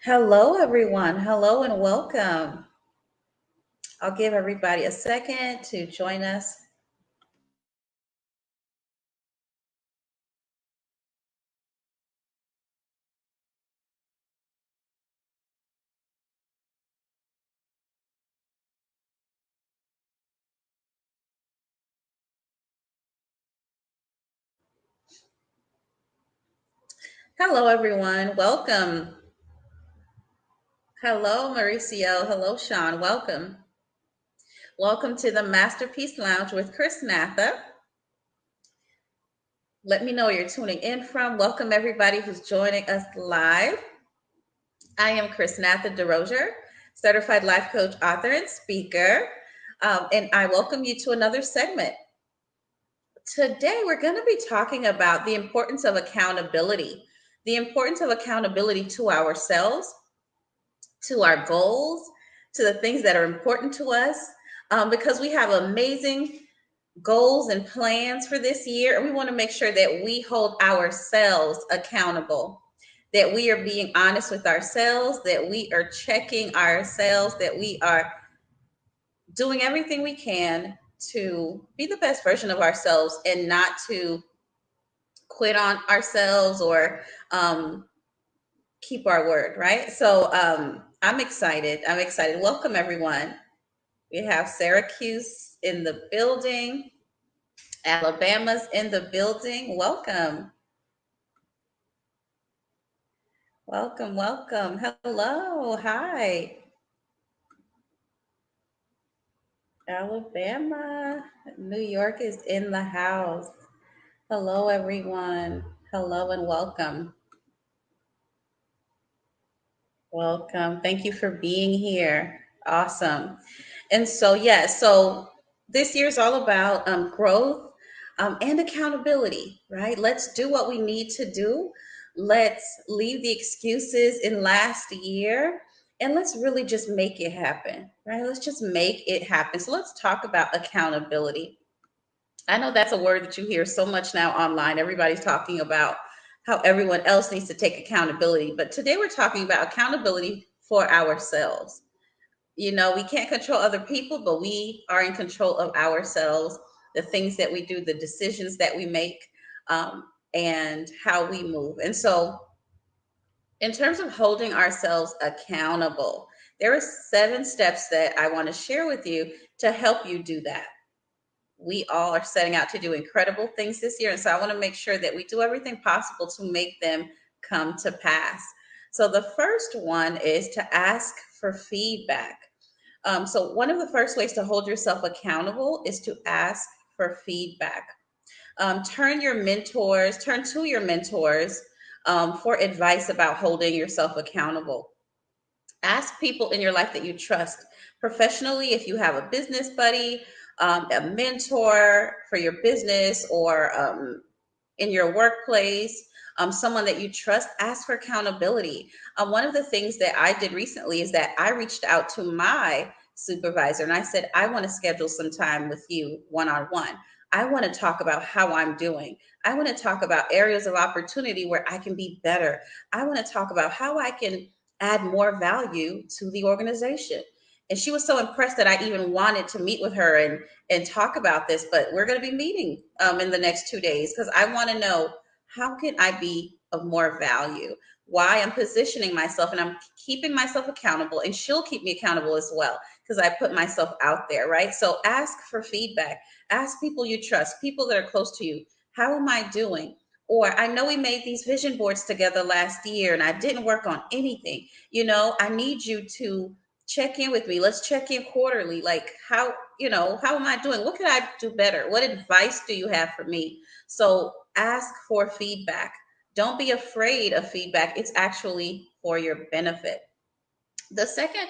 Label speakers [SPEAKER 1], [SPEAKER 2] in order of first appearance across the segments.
[SPEAKER 1] Hello, everyone. Hello and welcome. I'll give everybody a second to join us. Hello, everyone. Welcome. Hello, Mauricio. Hello, Sean. Welcome. Welcome to the Masterpiece Lounge with Chrisnatha. Let me know where you're tuning in from. Welcome, everybody who's joining us live. I am Chrisnatha Derosier, certified life coach, author, and speaker. And I welcome you to another segment. Today, we're going to be talking about the importance of accountability, the importance of accountability to ourselves, to our goals, to the things that are important to us, because we have amazing goals and plans for this year. And we want to make sure that we hold ourselves accountable, that we are being honest with ourselves, that we are checking ourselves, that we are doing everything we can to be the best version of ourselves and not to quit on ourselves or keep our word, right? So I'm excited. I'm excited. Welcome, everyone. We have Syracuse in the building, Alabama's in the building. Welcome. Welcome, welcome. Hello. Hi. Alabama. New York is in the house. Hello, everyone. Hello and welcome. Welcome. Thank you for being here. Awesome. And so, yeah, so this year is all about growth and accountability, right? Let's do what we need to do. Let's leave the excuses in last year and let's really just make it happen, right? Let's just make it happen. So, let's talk about accountability. I know that's a word that you hear so much now online. Everybody's talking about how everyone else needs to take accountability. But today we're talking about accountability for ourselves. You know, we can't control other people, but we are in control of ourselves, the things that we do, the decisions that we make, and how we move. And so, in terms of holding ourselves accountable, there are 7 steps that I want to share with you to help you do that. We all are setting out to do incredible things this year. And so I want to make sure that we do everything possible to make them come to pass. So the first one is to ask for feedback. So one of the first ways to hold yourself accountable is to ask for feedback. Turn to your mentors for advice about holding yourself accountable. Ask people in your life that you trust professionally, if you have a business buddy, a mentor for your business, or in your workplace, someone that you trust. Ask for accountability. One of the things that I did recently is that I reached out to my supervisor and I said, I want to schedule some time with you one on one. I want to talk about how I'm doing. I want to talk about areas of opportunity where I can be better. I want to talk about how I can add more value to the organization. And she was so impressed that I even wanted to meet with her and talk about this. But we're going to be meeting in the next 2 days because I want to know, how can I be of more value? Why I'm positioning myself and I'm keeping myself accountable, and she'll keep me accountable as well because I put myself out there, right? So ask for feedback. Ask people you trust, people that are close to you. How am I doing? Or I know we made these vision boards together last year and I didn't work on anything. You know, I need you to check in with me. Let's check in quarterly. Like, how am I doing? What could I do better? What advice do you have for me? So ask for feedback. Don't be afraid of feedback. It's actually for your benefit. The second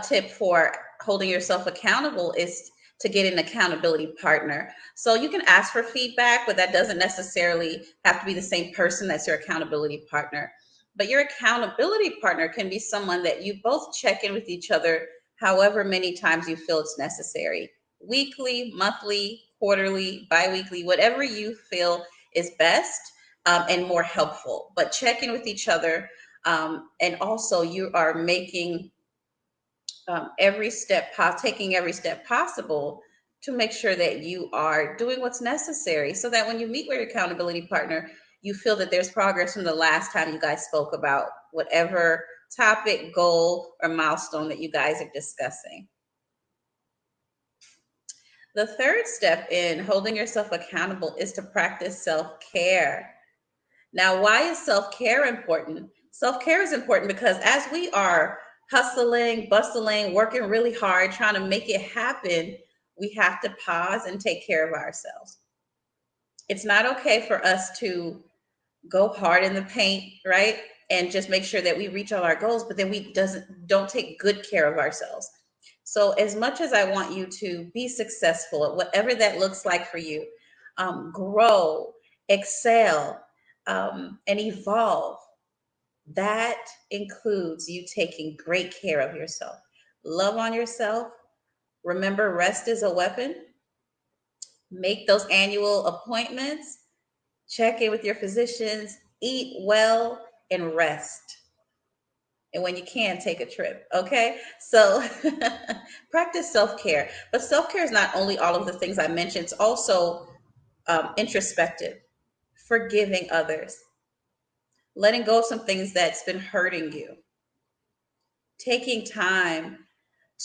[SPEAKER 1] tip for holding yourself accountable is to get an accountability partner. So you can ask for feedback, but that doesn't necessarily have to be the same person that's your accountability partner. But your accountability partner can be someone that you both check in with each other however many times you feel it's necessary. Weekly, monthly, quarterly, biweekly, whatever you feel is best and more helpful. But check in with each other And also, you are making every step, taking every step possible to make sure that you are doing what's necessary so that when you meet with your accountability partner, you feel that there's progress from the last time you guys spoke about whatever topic, goal, or milestone that you guys are discussing. The third step in holding yourself accountable is to practice self care. Now, why is self care important? Self care is important because as we are hustling, bustling, working really hard, trying to make it happen, we have to pause and take care of ourselves. It's not okay for us to go hard in the paint, right? And just make sure that we reach all our goals, but then we don't take good care of ourselves. So as much as I want you to be successful at whatever that looks like for you, grow, excel, and evolve, that includes you taking great care of yourself. Love on yourself. Remember, rest is a weapon. Make those annual appointments. Check in with your physicians. Eat well and rest. And when you can, take a trip. Okay. So practice self care. But self care is not only all of the things I mentioned, it's also introspective, forgiving others, letting go of some things that's been hurting you, taking time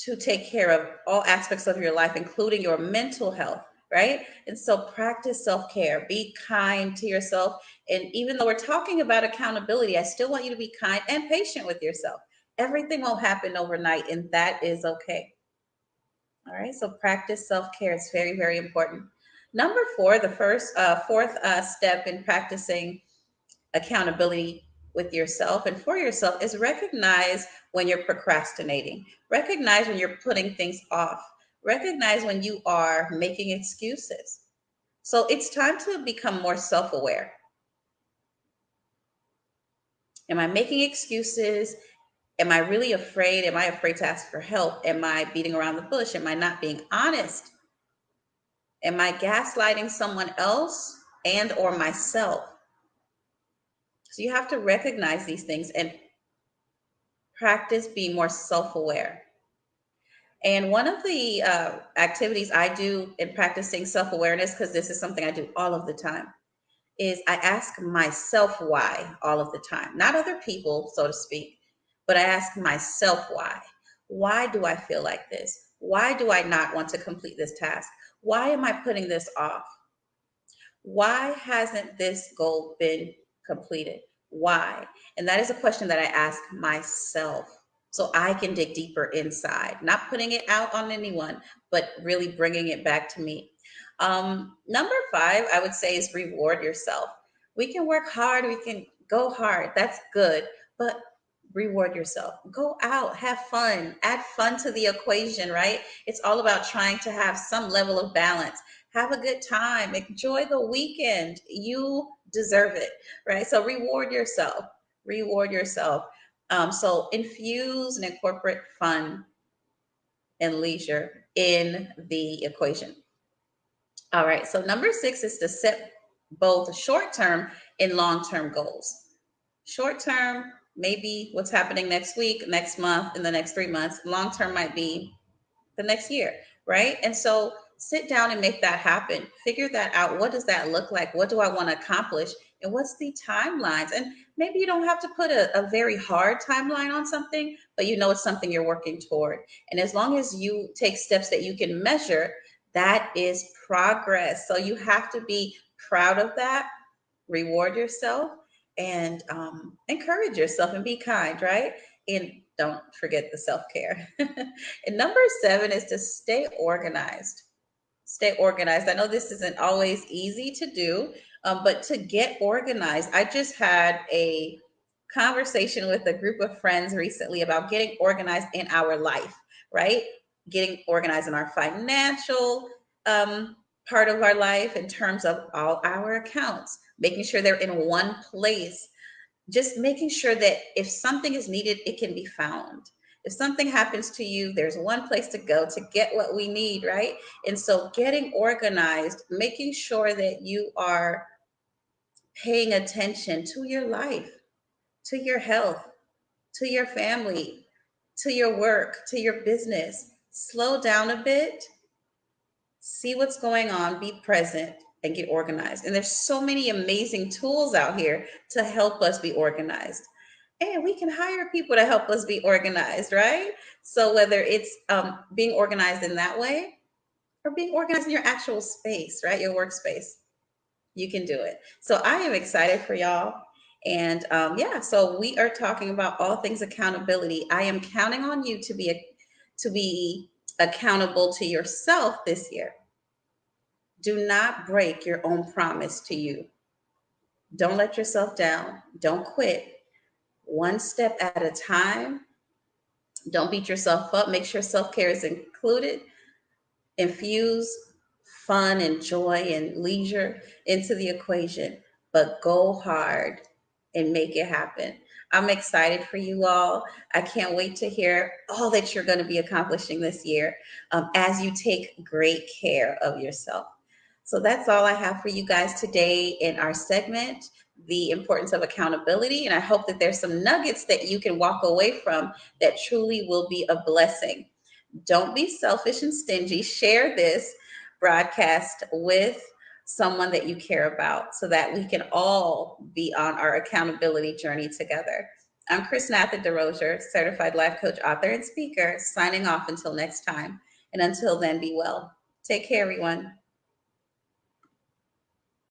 [SPEAKER 1] to take care of all aspects of your life, including your mental health, right? And so practice self care, be kind to yourself. And even though we're talking about accountability, I still want you to be kind and patient with yourself. Everything won't happen overnight, and that is okay. All right, so practice self care. It's very, very important. Number four, the fourth step in practicing accountability with yourself and for yourself is recognize when you're procrastinating, recognize when you're putting things off, recognize when you are making excuses. So it's time to become more self-aware. Am I making excuses? Am I really afraid? Am I afraid to ask for help? Am I beating around the bush? Am I not being honest? Am I gaslighting someone else and or myself? So you have to recognize these things and practice being more self-aware. And one of the activities I do in practicing self-awareness, because this is something I do all of the time, is I ask myself why all of the time. Not other people, so to speak, but I ask myself why. Why do I feel like this? Why do I not want to complete this task? Why am I putting this off? Why hasn't this goal been completed? Why? And that is a question that I ask myself so I can dig deeper inside, not putting it out on anyone, but really bringing it back to me. Number five, I would say, is reward yourself. We can work hard, we can go hard. That's good, but reward yourself. Go out, have fun, add fun to the equation, right? It's all about trying to have some level of balance. Have a good time, enjoy the weekend. You deserve it, right? So reward yourself, reward yourself. So infuse and incorporate fun and leisure in the equation. All right, so number six is to set both short term and long term goals. Short term, maybe what's happening next week, next month, in the next 3 months. Long term might be the next year, right? And so sit down and make that happen. Figure that out. What does that look like? What do I want to accomplish? And what's the timelines? And maybe you don't have to put a very hard timeline on something, but you know it's something you're working toward. And as long as you take steps that you can measure, that is progress. So you have to be proud of that, reward yourself, and encourage yourself and be kind, right? And don't forget the self care. And number seven is to stay organized. Stay organized. I know this isn't always easy to do, but to get organized, I just had a conversation with a group of friends recently about getting organized in our life, right? Getting organized in our financial part of our life in terms of all our accounts, making sure they're in one place, just making sure that if something is needed, it can be found. If something happens to you, there's one place to go to get what we need, right? And so getting organized, making sure that you are paying attention to your life, to your health, to your family, to your work, to your business. Slow down a bit, see what's going on, be present, and get organized. And there's so many amazing tools out here to help us be organized. And we can hire people to help us be organized, right? So whether it's being organized in that way or being organized in your actual space, right? Your workspace, you can do it. So I am excited for y'all. And yeah, so we are talking about all things accountability. I am counting on you to be accountable to yourself this year. Do not break your own promise to you. Don't let yourself down. Don't quit. One step at a time. Don't beat yourself up. Make sure self care is included. Infuse fun and joy and leisure into the equation, but go hard and make it happen. I'm excited for you all. I can't wait to hear all that you're going to be accomplishing this year as you take great care of yourself. So that's all I have for you guys today in our segment, the importance of accountability. And I hope that there's some nuggets that you can walk away from that truly will be a blessing. Don't be selfish and stingy. Share this broadcast with someone that you care about so that we can all be on our accountability journey together. I'm Chrisnatha Derosier, certified life coach, author, and speaker, signing off until next time. And until then, be well. Take care, everyone.